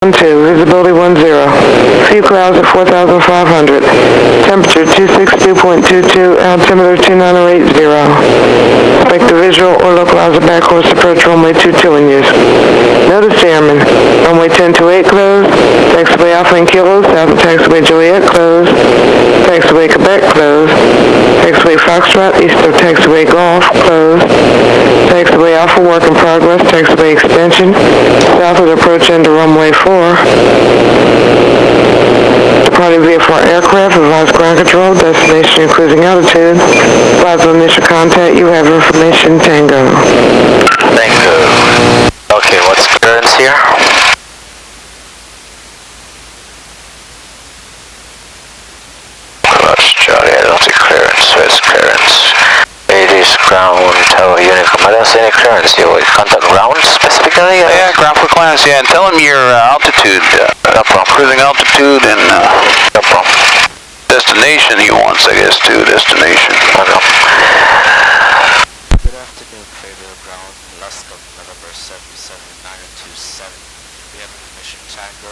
Visibility 10. Few clouds at 4,500. Temperature 262.22. Altimeter 29080. Expect the visual or localizer backcourse approach runway 22 in use. Notice airmen. Runway 1028 closed. Taxiway Alpha and Kilo. South of Taxiway Joliet closed. Taxiway Quebec closed. Taxiway Foxtrot east of Taxiway Golf closed. Taxiway Alpha work in progress. Taxiway extension. South of the approach into runway 4. Departing VFR aircraft, advise ground control, destination and cruising altitude. Advise on initial contact, you have information, Tango. Thank you. Okay, what's clearance here? Charlie, I don't see clearance. Where's clearance? Ladies, ground, tower, unit. I don't see any clearance here. We contact ground specifically? Yeah, ground for clearance, yeah. And tell them your altitude. No problem. Cruising altitude and no problem. Destination he wants, I guess, too. Destination. Okay. Good afternoon, Favorite Ground, Luscombe, November 77927. We have information Tango,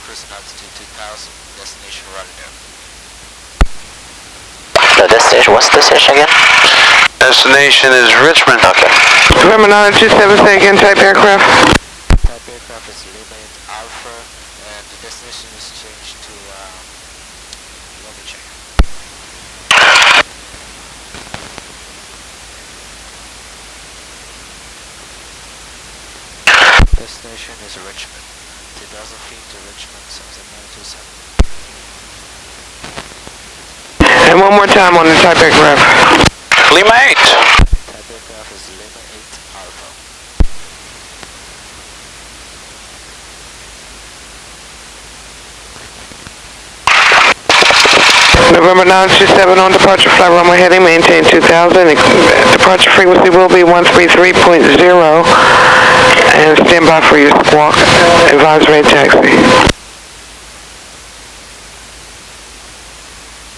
cruising altitude 2000, destination Rotterdam. The destination, what's the destination again? Destination is Richmond. Okay. November 927, say again, type aircraft. Type aircraft is Lima Alpha, and the destination is changed to, let me check. Destination is Richmond. 2,000 feet to Richmond, 77927. And one more time on the type aircraft. Lima 8. Type aircraft is Lima 8 Alpha. November 927 on departure, flight runway heading, maintain 2000. Departure frequency will be 133.0. And stand by for your squawk. Advise rate taxi.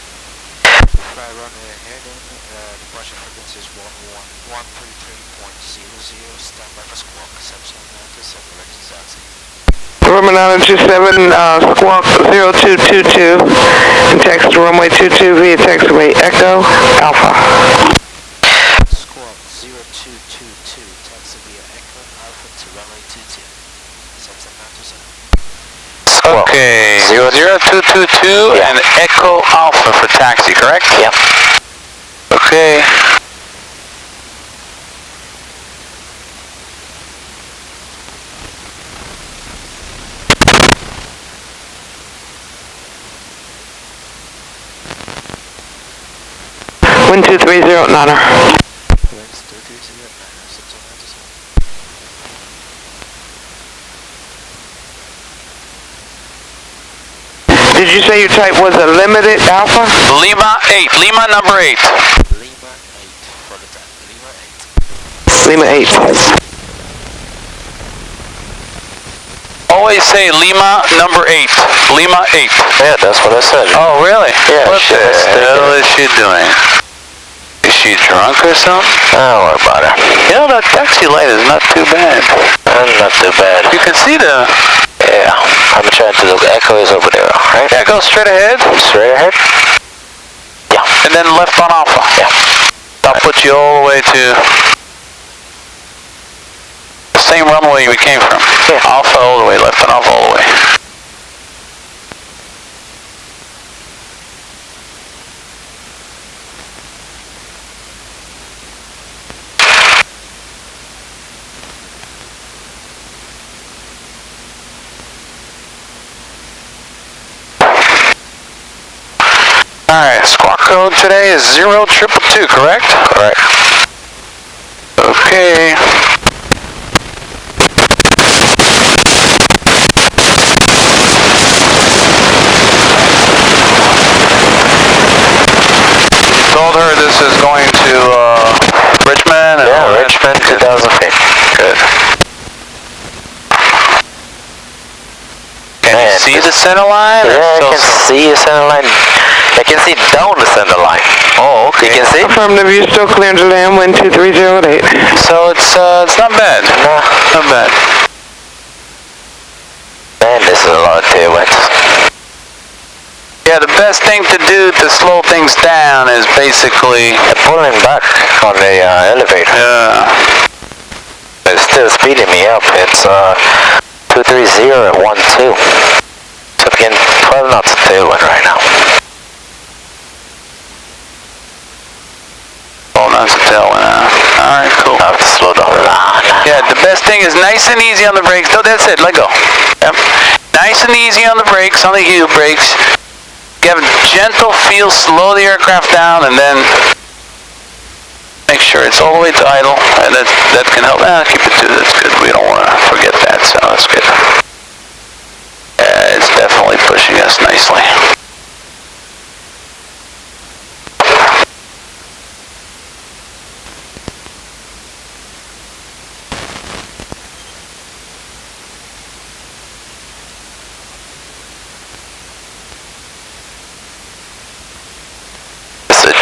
Flight runway heading, departure frequency is 133.00. Stand by for squawk, 77927, register taxi. November 927, squawk 0222, and taxi to runway 22 via taxiway Echo Alpha. Squawk 0222, taxi via Echo Alpha to runway 22, 77927. Okay. 0222 and Echo Alpha for taxi, correct? Yep. Okay. Wind 230 Niner. Winds 230 at 797. Did you say your type was a limited Alpha? Lima 8. Lima number 8. Lima 8 for the time. Lima 8. Lima 8. Always say Lima number 8. Lima 8. Yeah, that's what I said. Oh, really? Yeah, What the hell is she doing? Is she drunk or something? Don't worry about it. You know, that taxi light is not too bad. Not too bad. You can see the... Yeah, I'm trying to look. Echo is over there, right? Yeah, go straight ahead. Straight ahead? Yeah. And then left on Alpha. Yeah. That'll put you all the way to the same runway we came from. Yeah. Alpha all the way, left on Alpha all the way. Alright, squawk code today is 0222, correct? Correct. Okay. Told her this is going to Richmond? And Yeah, Richmond, 2,000 feet. Good. Can you see the center line? Yeah, I So- can see the center line. I can see down the center line. Oh, okay. You can see? Affirmative, you're still clear to land, wind 230 at 8. So it's not bad. No. Not bad. Man, this a lot of tailwinds. Yeah, the best thing to do to slow things down is basically Pulling back on the elevator. It's still speeding me up. It's 230 at 12. So again, 12 knots of tailwind right now. Oh, that's a tailwind. Alright, cool. I have to slow down. Yeah, the best thing is nice and easy on the brakes. No, that's it. Let go. Yep. Nice and easy on the brakes, on the heel brakes. Give a gentle feel, slow the aircraft down, and then make sure it's all the way to idle. And that can help. Keep it to. That's good. We don't want to forget that, so that's good. It's definitely pushing us nicely.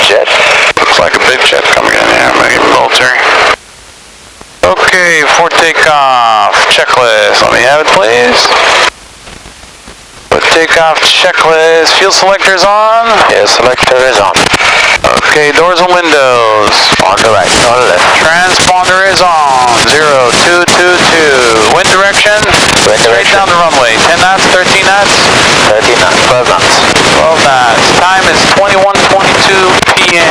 Jet. Looks like a big jet coming in here, maybe military. Okay, for takeoff, checklist. Let me have it, please. For takeoff checklist, fuel selector's on. Yeah, selector is on. Okay, doors and windows. On the right, on the left. Transponder is on. 0222. Wind direction. Straight down the runway. 10 knots, 13 knots. 13 knots, 12 knots. 12 knots. Time is 21:22 p.m.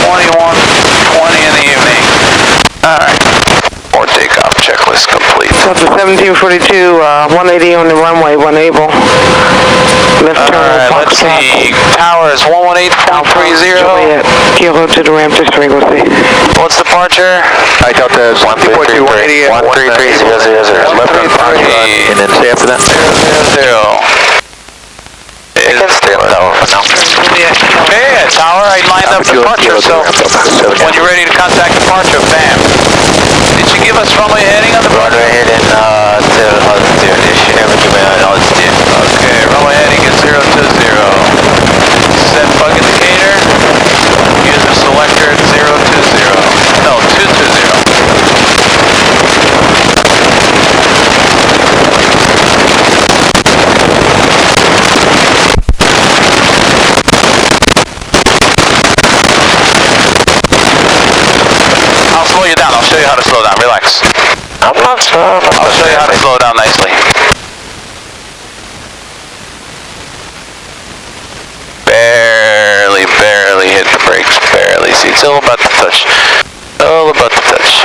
21:20 in the evening. Alright. Or takeoff checklist complete. So it's a 1742, 180 on the runway, one able. Left turn, Alright, let's see. Tower is 118.30. Juliet, kilo to the ramp, just frequency. What's departure? I thought that was 133, 133.000. Left on parking, and then say after that. 000. You can stay on tower for now. Okay, tower, I lined up departure, so when you're ready to contact departure, bam. Did you give us runway heading on the Runway heading to altitude. You should never give me an altitude. Okay, runway heading is 020. Set bug indicator. Use the selector at 020. No, 220. I'll slow you down. I'll show you how to slow down. Relax. I'm not sure. I'll show you how to slow down nicely. Barely hit the brakes. Barely. See, it's all about the touch. All about the touch.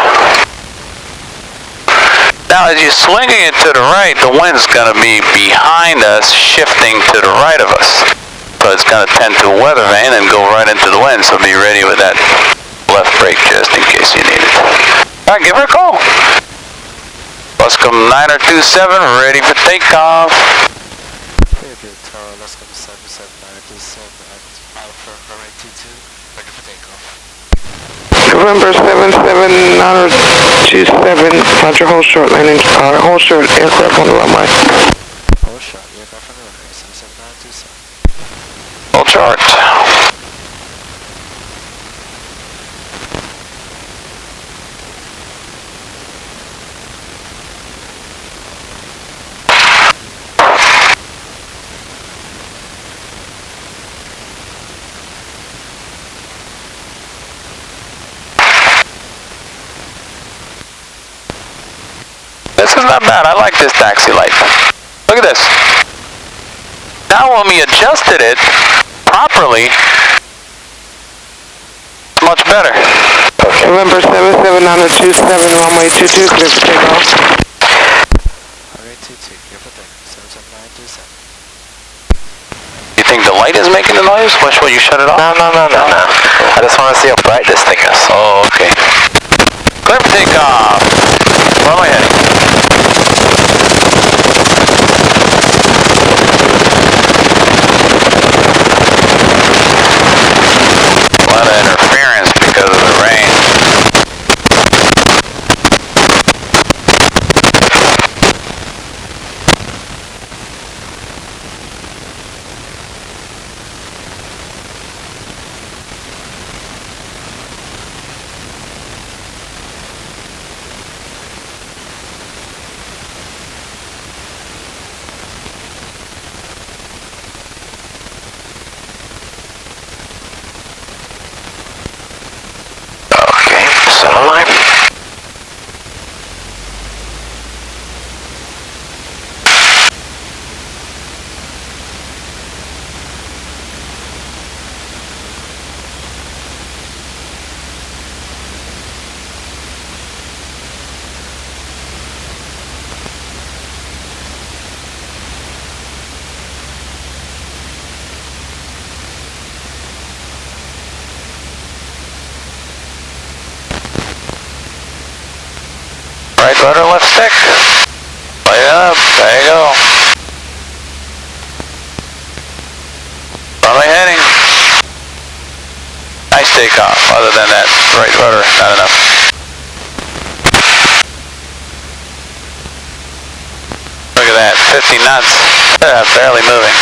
Now, as you're swinging it to the right, the wind's going to be behind us, shifting to the right of us. So it's going to tend to weather vane and go right into the wind. So be ready with that left brake just in case you need it. All right, give her a call. Luscombe 9027, ready for takeoff. Tower, Luscombe 77927 at Alpha, runway 22, ready for takeoff. November 77927, Roger, hold short landing, hold short aircraft on the runway. Hold shot, aircraft on the runway, 77927. Full chart. This is not bad. I like this taxi light. Look at this. Now when we adjusted it properly, it's much better. November 77927, runway 22, clear for takeoff. Runway 22, clear for takeoff, 77927. You think the light is making the noise? Which will you shut it off? No. I just want to see how bright this thing is. Oh, okay. Clear for takeoff. Runway heading. A lot of interference because of the rain. rudder, left stick. Light it up, there you go. Runway heading. Nice takeoff, other than that right rudder, not enough. Look at that, 50 knots, barely moving.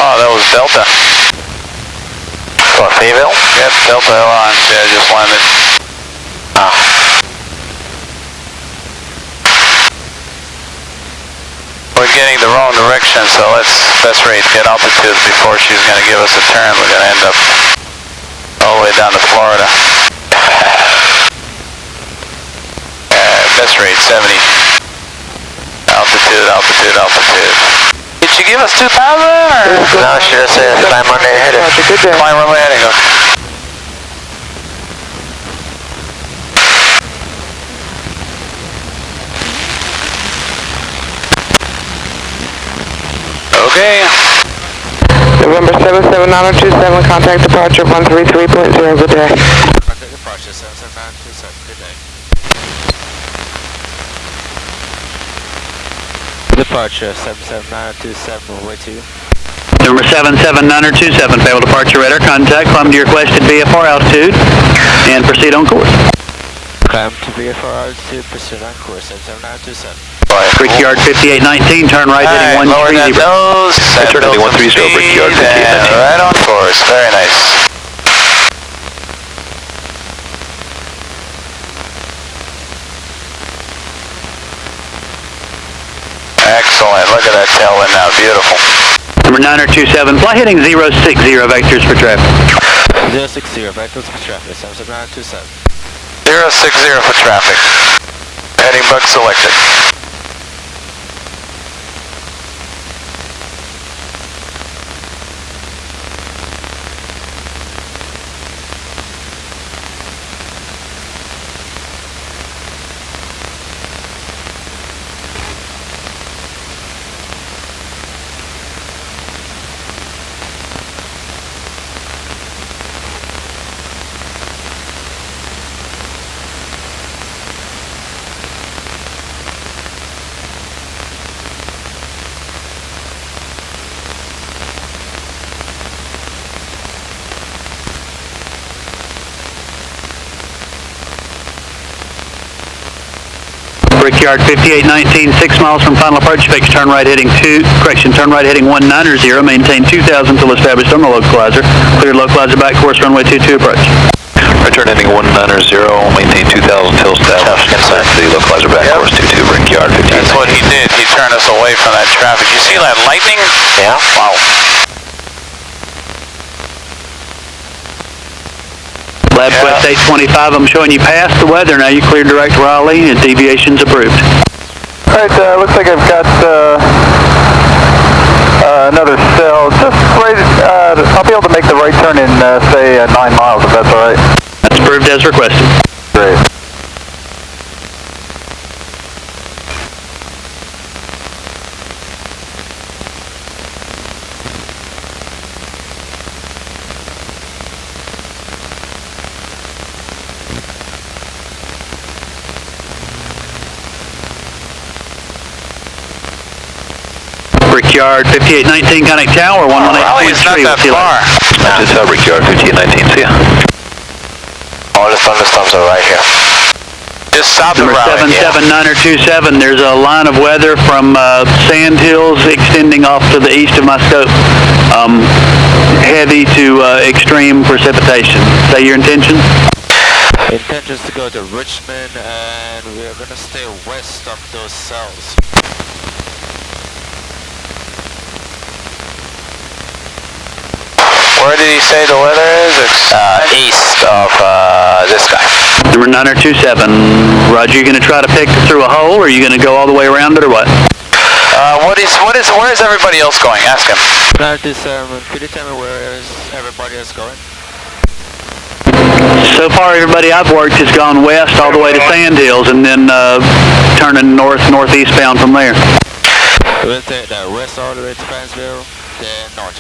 Oh, that was Delta. For female? Yep, Delta Airlines, yeah, just landed. Ah. We're getting the wrong direction, so let's best rate get altitude before she's going to give us a turn. We're going to end up all the way down to Florida. Best rate 70. Altitude, altitude, altitude. Did she give us 2,000 or? No, she just said climb runway heading. Climb runway heading, okay. Okay. November 77927, contact departure 133.0, good day. Contact departure 77927, good day. Departure 77927, runway 2. Number 77927, failed departure radar contact, climb to your requested VFR altitude, and proceed on course. Climb to VFR altitude, proceed on course 77927. Brickyard 5819, turn right heading Lower that 130. nose. Turn heading 130, Brickyard 5819. Right on course, very nice. Excellent, look at that tailwind now, beautiful. Number 9027, fly heading 060 vectors for traffic. 060, vectors for traffic, 77927. 060 for traffic. Heading bug selected. Brickyard 5819, 6 miles from final approach, fix turn right heading 190, maintain 2000 till established on the localizer. Clear localizer back course, runway 22 approach. Return heading 190, maintain 2000 till established. Inside the localizer back course 22, Brickyard 5819. That's what he did, he turned us away from that traffic. You see that lightning? Yeah. Wow. Lab Quest 825, I'm showing you past the weather now. You clear direct Raleigh and deviations approved. Alright, looks like I've got another cell. Just right, I'll be able to make the right turn in, say, 9 miles, if that's alright. That's approved as requested. Great. Brickyard 5819, Connect Tower, 118.3. Raleigh is not that far. Just Brickyard 5819, see ya. All the thunderstorms are right here. Just south of Number Raleigh. 77927, there's a line of weather from sand hills extending off to the east of my scope. Heavy to extreme precipitation. Say your intentions? Intentions to go to Richmond, and we are going to stay west of those cells. Where did he say the weather is? It's East of this guy. Number 9027, Roger, you going to try to pick through a hole, or are you going to go all the way around it, or what? where is everybody else going? Ask him. 9027, could you tell me where is everybody else going? So far, everybody I've worked has gone west all the way to Sandhills and then turning northeast bound from there. We'll take the west all the way to Fansville, then north.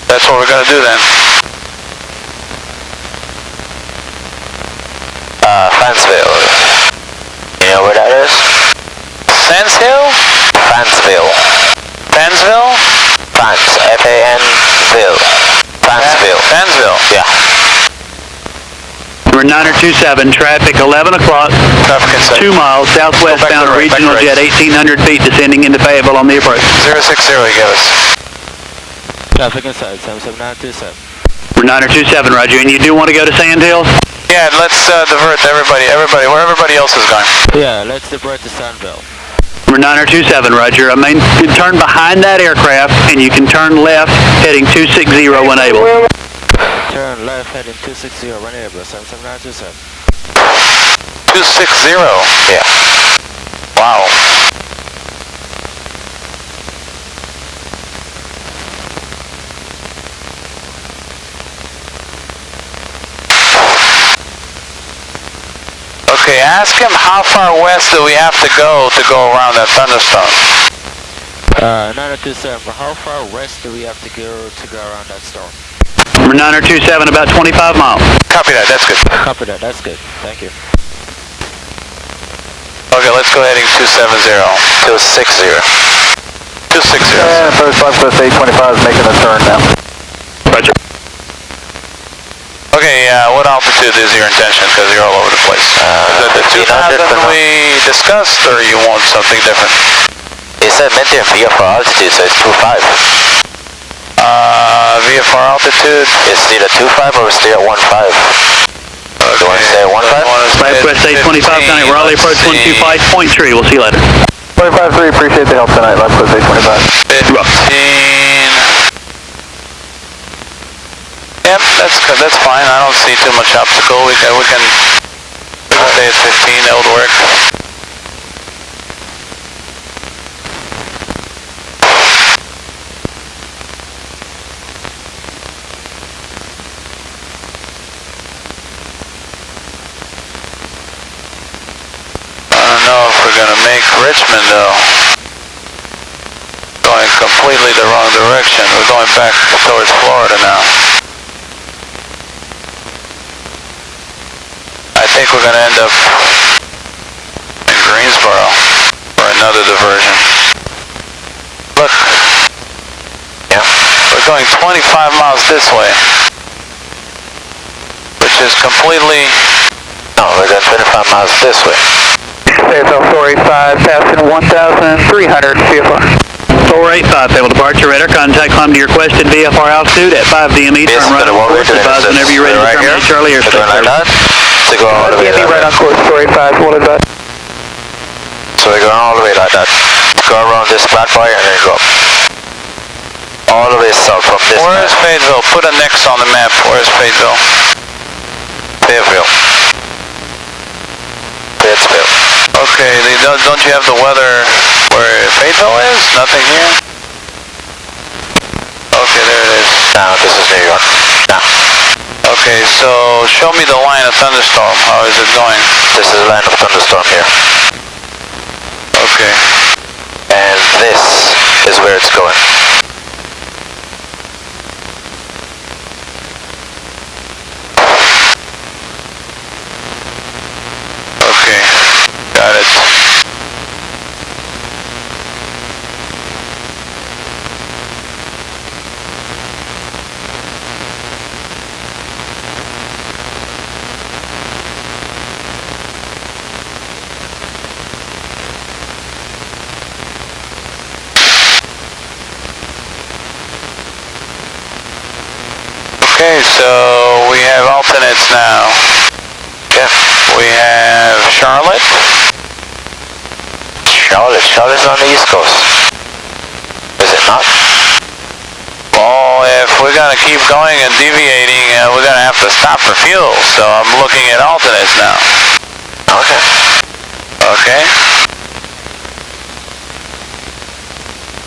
That's what we're gonna do then. Fansville. You know where that is? Sandshill? Fansville. Fansville? Fans. F-A-N-ville. Fansville. Fansville. Yeah. We're 927, traffic 11 o'clock, Traffic inside. 2 miles, southwest Go back bound to the right, regional back to jet, the 1,800 feet, descending into Fayetteville on the approach. 060 you give us. Traffic inside, 77927. We're 927, Roger, and you do want to go to Sandhills? Yeah, let's divert everybody, where everybody else is going. Yeah, let's divert to Sandville. We're 9027, Roger. I mean, you can turn behind that aircraft, and you can turn left, heading 260 when able. Turn left, heading 260, run Airbus, 77927. 260? Yeah. Wow. Okay, ask him how far west do we have to go around that thunderstorm? 9027, how far west do we have to go around that storm? We're 9027, about 25 miles. Copy that, that's good. Copy that, that's good. Thank you. Okay, let's go heading 270. 260. 260. And first Southwest 825 is making a turn now. Roger. Okay, what altitude is your intention? Because you're all over the place. Is it the 2,000 we discussed, or you want something different? He said maintain VFR altitude, so it's 25. VFR altitude? It's either 25 or stay at 15. Do you want to stay at 15? Southwest 825, down at Raleigh, approach 125.3. We'll see you later. 25-3, appreciate the help tonight. Southwest 825. 15. Yep, that's good. That's fine. I don't see too much obstacle. We can stay at 15. That would work. I don't know if we're gonna make Richmond though. Going completely the wrong direction. We're going back towards Florida now. I think we're gonna end up in Greensboro for another diversion. Look. Yeah. We're going 25 miles this way. Which is completely... No, we're going 25 miles this way. AFL 485, passing 1,300 VFR. 485, Fayetteville departure, radar contact, climb to your requested VFR altitude at 5 DME, Yes, turn right to the on wall, course, advise whenever you're ready to right terminate here. Charlie We're airspace. going like that. To go all the way DME like right that. on course 485, what is that? So we're going all the way like that. Go around this flat boy and then go up. All the way south from this. Where is Fayetteville? Put an X on the map. Where is Fayetteville? Fayetteville. Fayetteville. Okay, don't you have the weather where Fayetteville is? Nothing here? Okay, there it is. Now this is New York. Now. Okay, so show me the line of thunderstorm. How is it going? This is the line of thunderstorm here. Okay. And this is where it's going. Okay, got it. Okay, so we have alternates now. Yeah. We have Charlotte. Charlotte's on the East Coast. Is it not? Well, if we're gonna keep going and deviating, we're gonna have to stop for fuel. So I'm looking at alternates now. Okay. Okay.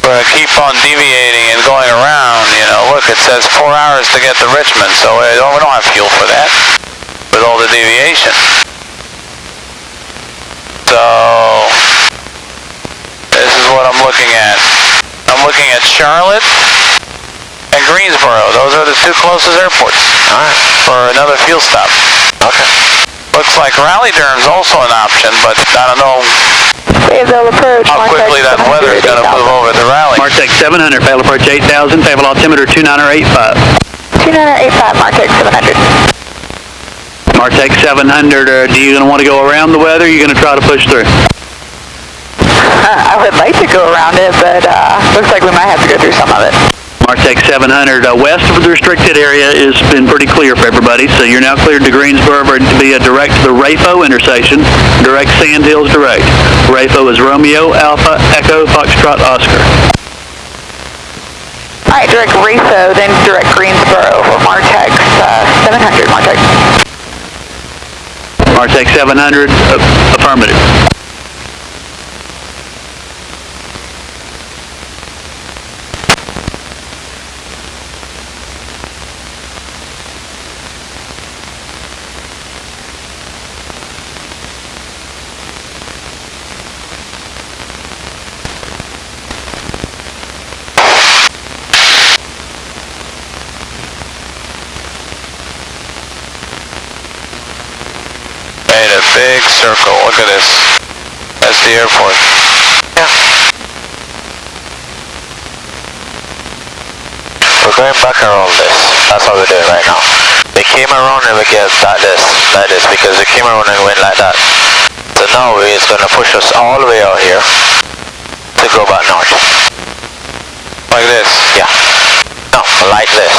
We're gonna keep on deviating and going around. You know, look, it says 4 hours to get to Richmond, so we don't have fuel for that. with all the deviation. So, this is what I'm looking at. I'm looking at Charlotte and Greensboro. Those are the two closest airports. Alright. For another fuel stop. Okay. Looks like Raleigh-Durham's also an option, but I don't know how quickly that weather is going to move over to Raleigh. Martech 700, fail approach 8000, fail altimeter 2985. 2985, Martech 700. Martech 700, do you want to go around the weather, or are you going to try to push through? I would like to go around it, but looks like we might have to go through some of it. Martech 700, west of the restricted area has been pretty clear for everybody, so you're now cleared to Greensboro to be a direct to the Rafo intersection, direct Sand Hills direct. Rafo is Romeo, Alpha, Echo, Foxtrot, Oscar. Alright, direct Rafo, then direct Greensboro for Martech 700, Martech. Martech 700, affirmative. Big circle. Look at this. That's the airport. Yeah. We're going back around this. That's what we're doing right now. We came around and we get like this, because we came around and went like that. So now it's going to push us all the way out here to go back north. Like this? Yeah. No, like this.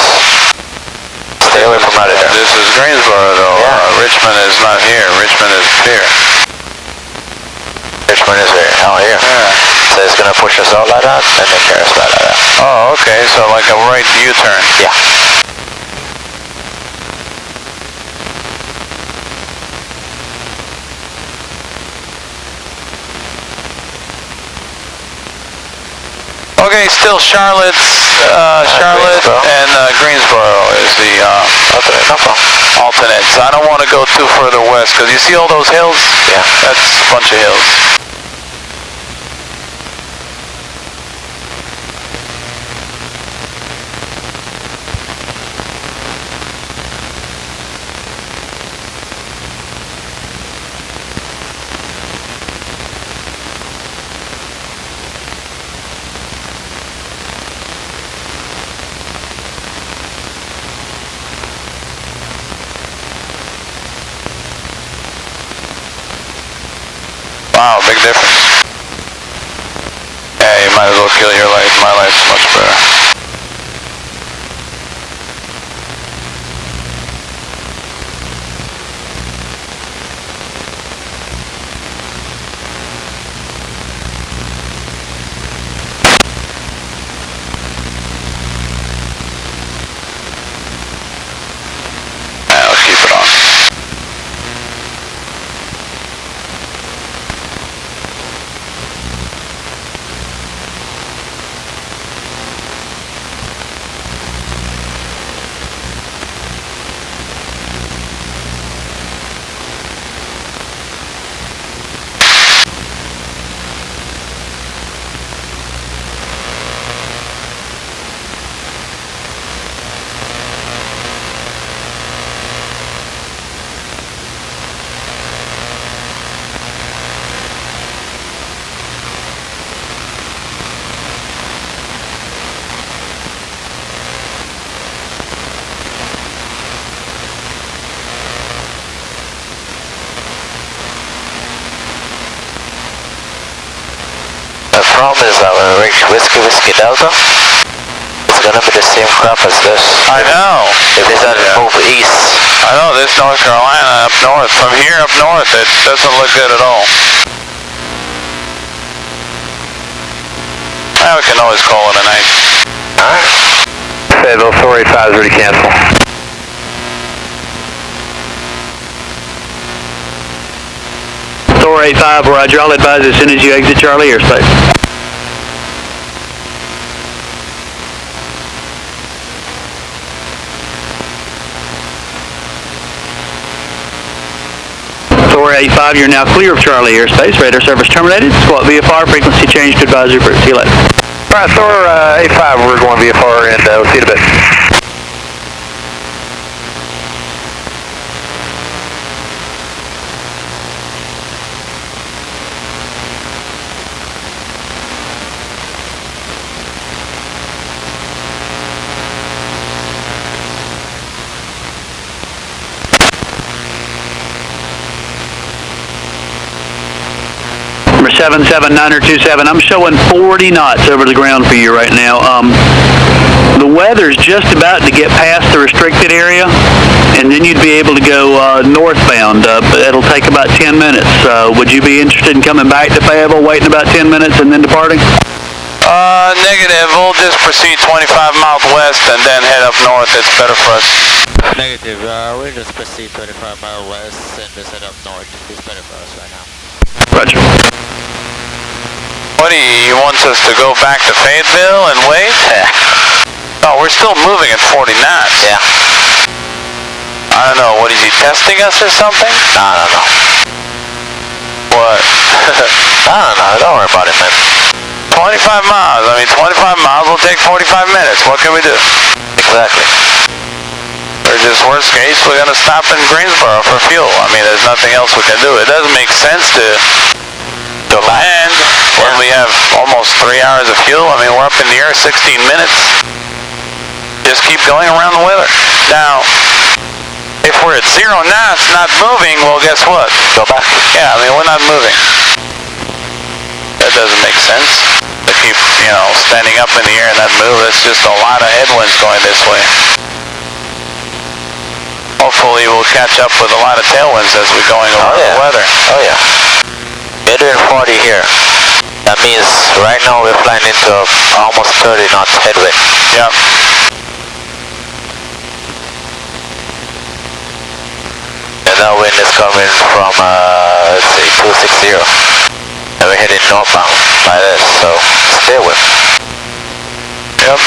Stay away from out of there. This is Greensboro though. Yeah. Richmond is not here. Richmond is here. Richmond is here. Out here. Yeah. So it's going to push us out like that and then carry us back like that. Oh, okay. So like a right U-turn. Yeah. Okay, still Charlotte Greensboro. and Greensboro is the Okay, no problem. alternate. So I don't want to go too further west because you see all those hills? Yeah. That's a bunch of hills. Wow, big difference. Yeah, you might as well kill your life. My life's much better. Yeah, let's keep it on. The problem is that when we reach Whiskey Delta, it's going to be the same crap as this. I know. If it's at move east. I know this North Carolina up north. From here up north, it doesn't look good at all. Well, we can always call it a night. Alright. Fayetteville 485 is ready to cancel. Thor 85, roger. I'll advise as soon as you exit Charlie airspace. A5, you're now clear of Charlie airspace. Radar service terminated. Squawk VFR, frequency change to advisory group. See you later. Alright, Thor, A5, we're going VFR, and we'll see you in a bit. Number 77927, I'm showing 40 knots over the ground for you right now. The weather's just about to get past the restricted area, and then you'd be able to go northbound. But it'll take about 10 minutes. Would you be interested in coming back to Fayetteville, waiting about 10 minutes, and then departing? Negative. We'll just proceed 25 miles west and then head up north. It's better for us. Negative. We'll just proceed 25 miles west and just head up north. It's better for us right now. Roger. What do you want us to go back to Fayetteville and wait? No, we're still moving at 40 knots. Yeah. I don't know. What, is he testing us or something? I don't know. What? I don't know. Don't worry about it, man. 25 miles. I mean, 25 miles will take 45 minutes. What can we do? Exactly. Or just worst case, we're going to stop in Greensboro for fuel. I mean, there's nothing else we can do. It doesn't make sense to land when we have almost 3 hours of fuel. I mean, we're up in the air 16 minutes. Just keep going around the weather. Now, if we're at 0 knots, not moving, well, guess what? Go back. Yeah, I mean, we're not moving. That doesn't make sense to keep, standing up in the air and not move. It's just a lot of headwinds going this way. Hopefully we'll catch up with a lot of tailwinds as we're going over the weather. Oh yeah. We're doing 40 here. That means right now we're flying into almost 30 knots headwind. Yep. And that wind is coming from, let's see, 260. And we're heading northbound by this, so stay with me. Yep.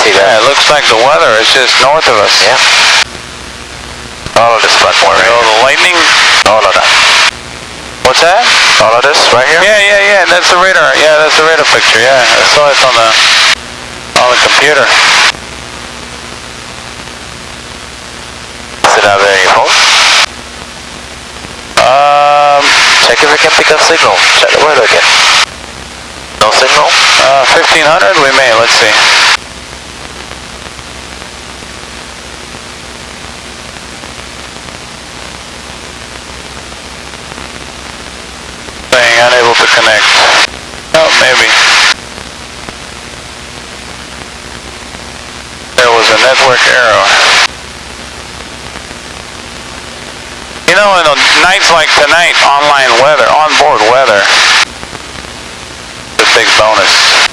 Yeah, it looks like the weather is just north of us. Yeah. All of this platform right Oh, the lightning? All of that. What's that? All of this right here? Yeah, that's the radar. Yeah, that's the radar picture, yeah. I saw it on the computer. Does it have any phone? Check if we can pick up signal. Check the weather again. No signal? 1500 we may, let's see. Saying unable to connect. Oh, maybe. There was a network error. You know, in nights like tonight, online weather, onboard weather, is a big bonus.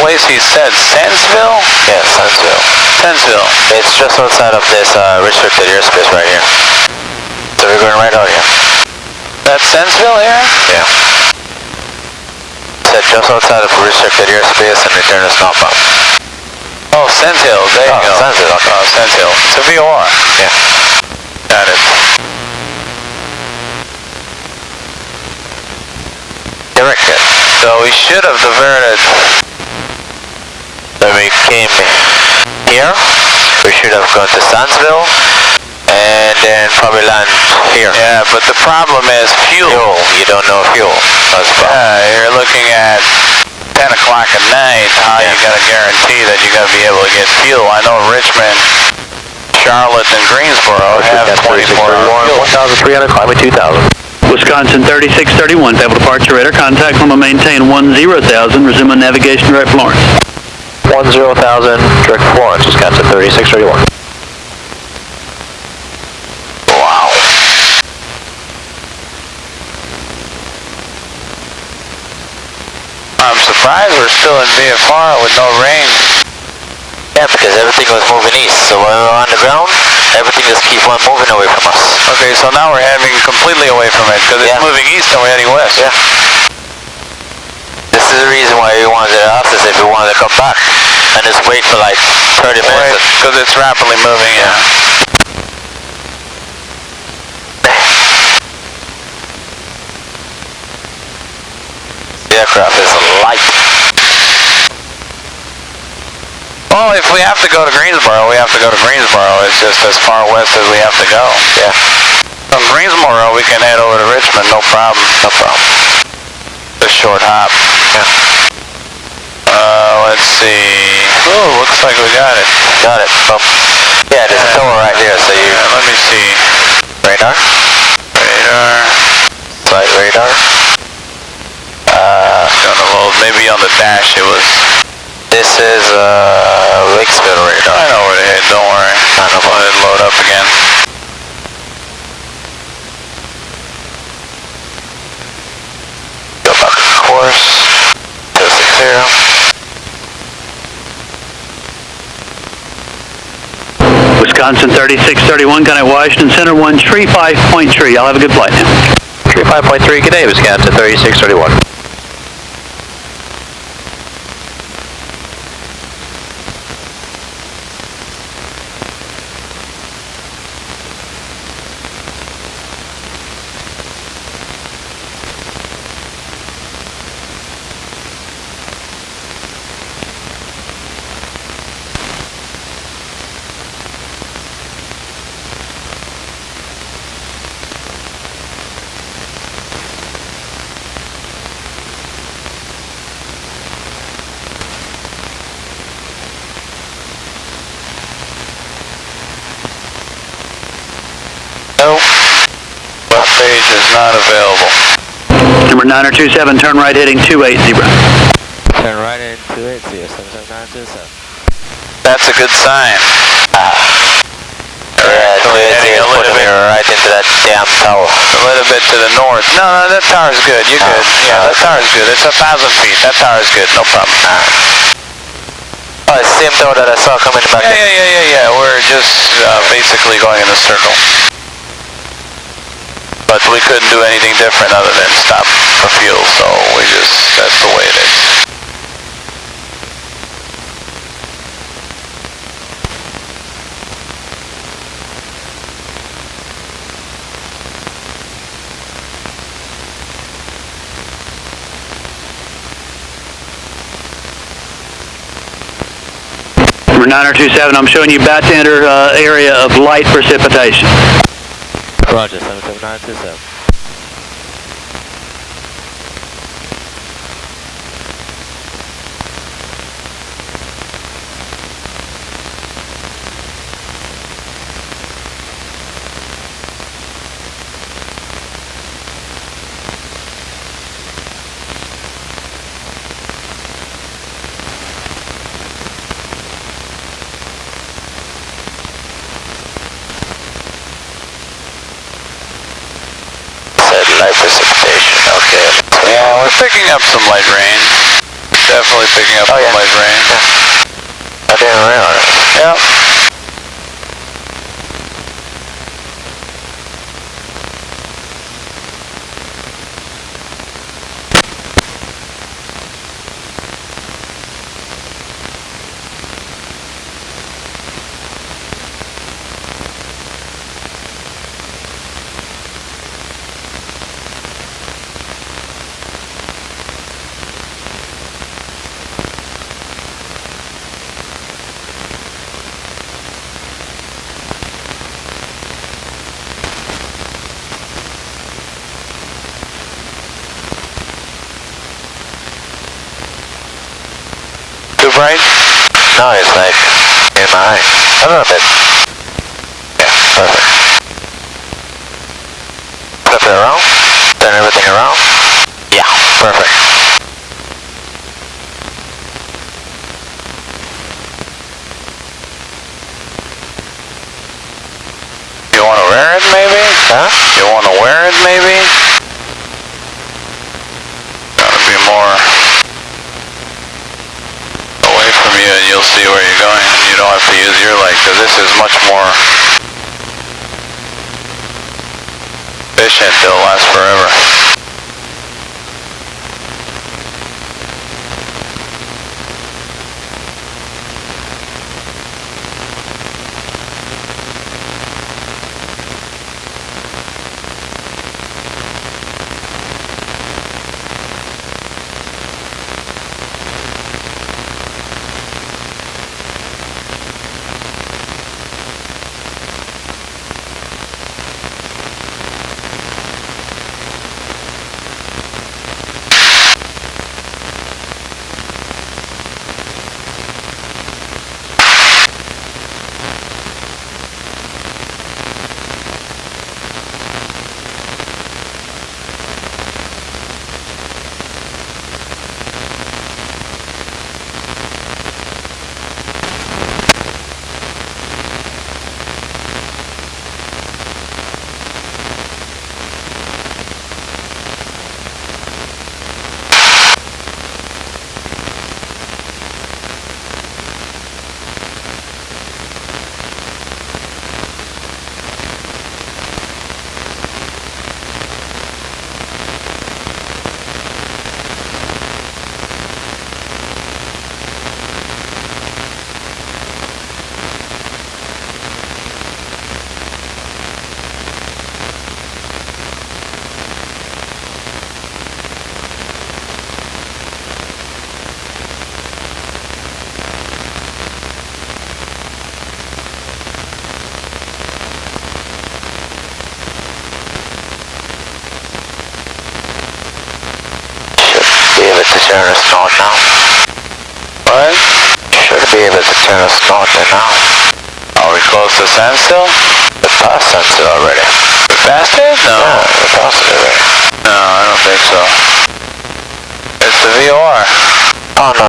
place he said? Sandsville? Yeah, Sandsville. Sandsville. It's just outside of this restricted airspace right here. So we're going right out here. That's Sandsville here? Yeah. Said just outside of restricted airspace and return us northbound. Oh, Sandhill. There you go. Sandhill, okay. Oh, Sandhill. It's a VOR. Yeah. Got it. Direct hit. So we should have diverted. So we came here. We should have gone to Sandsville. And then probably land here. Yeah, but the problem is fuel. Fuel. You don't know fuel. That's the problem. Yeah, you're looking at 10 o'clock at night. How you got to guarantee that you got to be able to get fuel? I know Richmond, Charlotte, and Greensboro have 24-hour fuel. 1,300, climb at 2,000. Wisconsin 3631, Fayetteville departure radar. Contact from a maintain 10,000. Resume navigation direct Florence. 10,000, direct Florence, Wisconsin 3631. Wow. I'm surprised we're still in VFR with no rain. Yeah, because everything was moving east. So when we were on the ground, everything just keeps on moving away from us. Okay, so now we're heading completely away from it because it's moving east and we're heading west. Yeah. This is the reason why we wanted to ask us if we wanted to come back and just wait for like 30 minutes. Because it's rapidly moving, yeah. The aircraft is light. Well, if we have to go to Greensboro, we have to go to Greensboro. It's just as far west as we have to go. Yeah. From Greensboro, we can head over to Richmond, no problem. No problem. Just short hop. Yeah. Let's see. Oh, looks like we got it. Got it. Yeah, there's a tower right there, so you... let me see. Radar. Radar. Side radar. Don't know, well, maybe on the dash it was... This is Wakesville radar. I know where to hit, don't worry. I'll let it load up again. Go back to course. 260. Wisconsin 3631, connect Washington Center 135.3. I'll have a good flight now. 35.3, good day, Wisconsin 3631. Left page is not available. Number 9027, turn right heading 280. Turn right in 280, 77927. That's a good sign. Heading a little bit right into that damn tower. A little bit to the north. No, that tower's good. You're good. Yeah, that tower's good. It's 1,000 feet. That tower's good. No problem. Oh, it's the same tower that I saw coming back. Yeah. We're just basically going in a circle. But we couldn't do anything different other than stop for fuel, so that's the way it is. Number 9027, I'm showing you about to enter area of light precipitation. Roger, 77927. Light precipitation, okay. Yeah, we're picking up some light rain. Definitely picking up Oh, yeah. light rain. Yeah. I didn't realize. Yep. Too bright? No, it's like in my eye. A little bit. Yeah, perfect. Flip it around. Turn everything around. Yeah, perfect. You want to wear it maybe? Huh? You want to wear it maybe? Gotta be more away from you and you'll see where you're going. You don't have to use your light because this is much more efficient. It'll last forever. Turn us north now. What? Should be able to turn us north now. Are we close to standstill? We passed standstill already. We passed it? No. Yeah, we passed it already. No, I don't think so. It's the VOR. Oh no.